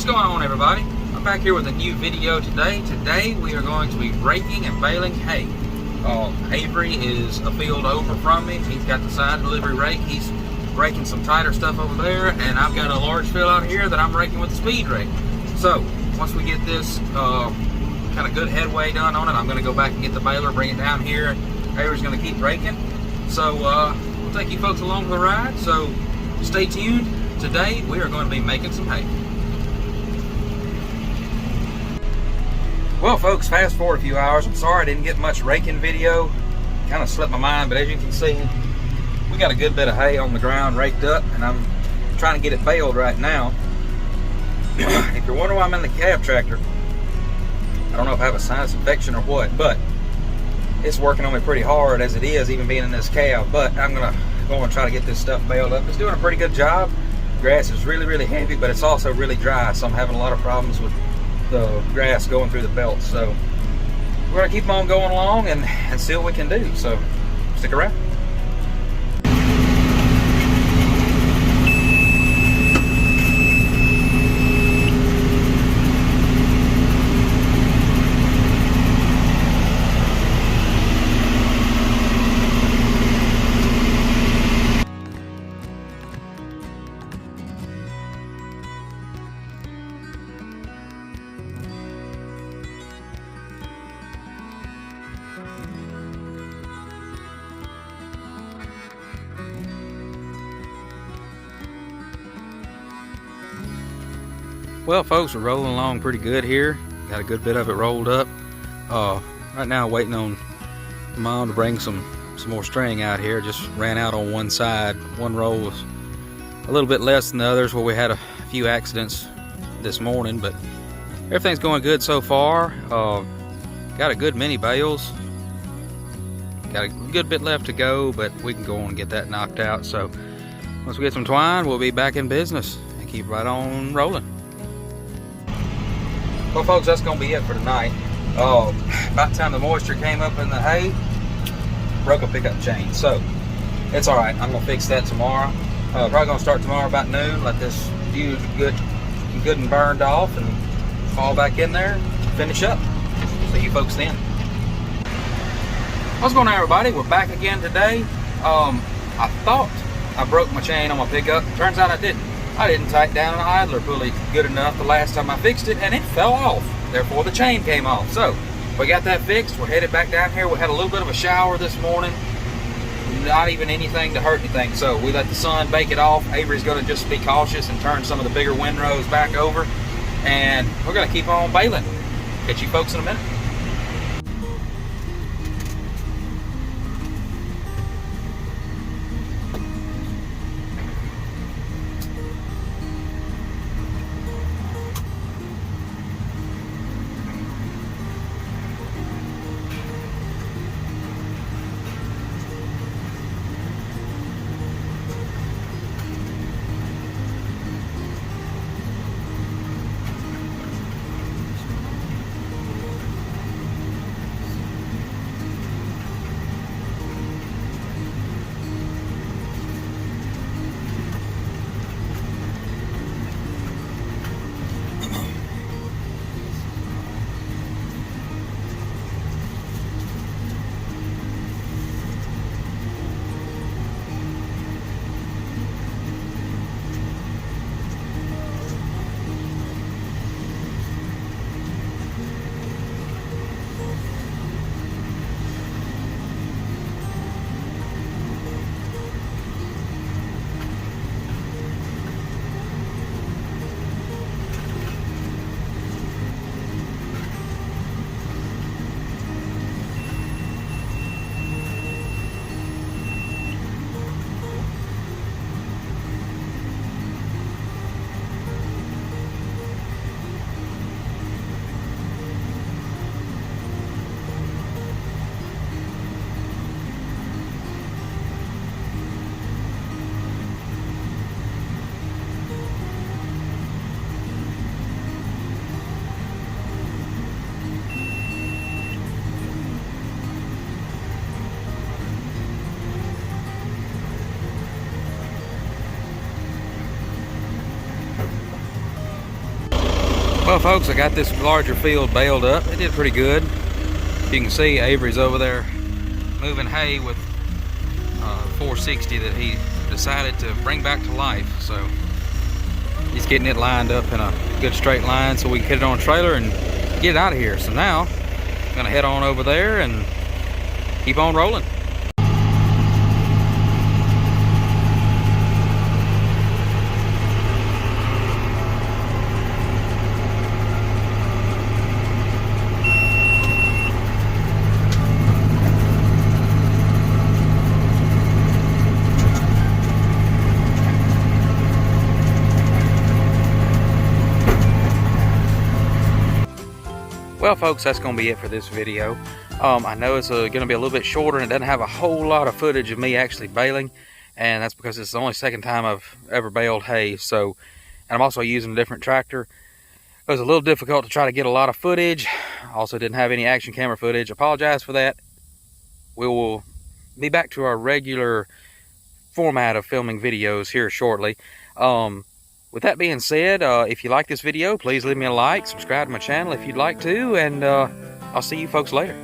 What's going on, everybody? I'm back here with a new video today. Today we are going to be raking and baling hay. Avery is a field over from me. He's got the side delivery rake. He's raking some tighter stuff over there, and I've got a large field out here that I'm raking with the speed rake. So once we get this kind of good headway done on it, I'm going to go back and get the baler, bring it down here. Avery's going to keep raking. So we'll take you folks along for the ride. So stay tuned. Today we are going to be making some hay. Well, folks, fast forward a few hours. I'm sorry I didn't get much raking video. Kind of slipped my mind, but as you can see, we got a good bit of hay on the ground raked up, and I'm trying to get it baled right now. If you're wondering why I'm in the cab tractor, I don't know if I have a sinus infection or what, but it's working on me pretty hard as it is, even being in this cab. But I'm gonna go and try to get this stuff baled up. It's doing a pretty good job. Grass is really, really heavy, but it's also really dry, so I'm having a lot of problems with the grass going through the belt. So we're gonna keep on going along and see what we can do. So stick around. Well, folks, we're rolling along pretty good here. Got a good bit of it rolled up. Right now, waiting on Mom to bring some more string out here. Just ran out on one side. One roll was a little bit less than the others, where we had a few accidents this morning, but everything's going good so far. Got a good many bales. Got a good bit left to go, but we can go on and get that knocked out. So once we get some twine, we'll be back in business and keep right on rolling. Well, folks, that's going to be it for tonight. About the time the moisture came up in the hay, broke a pickup chain. So it's all right. I'm going to fix that tomorrow. Probably going to start tomorrow about noon. Let this fuse good and burned off, and fall back in there, finish up. See you folks then. What's going on, everybody? We're back again today. I thought I broke my chain on my pickup. Turns out I didn't. I didn't tighten down an idler pulley good enough the last time I fixed it, and it fell off. Therefore, the chain came off. So we got that fixed. We're headed back down here. We had a little bit of a shower this morning. Not even anything to hurt anything. So we let the sun bake it off. Avery's going to just be cautious and turn some of the bigger windrows back over. And we're going to keep on baling. Catch you folks in a minute. Well, folks, I got this larger field baled up. It did pretty good. You can see Avery's over there moving hay with 460 that he decided to bring back to life. So he's getting it lined up in a good straight line so we can get it on a trailer and get it out of here. So now I'm gonna head on over there and keep on rolling. Well, folks, that's going to be it for this video. I know it's going to be a little bit shorter and it doesn't have a whole lot of footage of me actually baling, and that's because it's the only second time I've ever baled hay. So, and I'm also using a different tractor. It was a little difficult to try to get a lot of footage. Also didn't have any action camera footage. Apologize for that. We will be back to our regular format of filming videos here shortly. With that being said, if you like this video, please leave me a like, subscribe to my channel if you'd like to, and I'll see you folks later.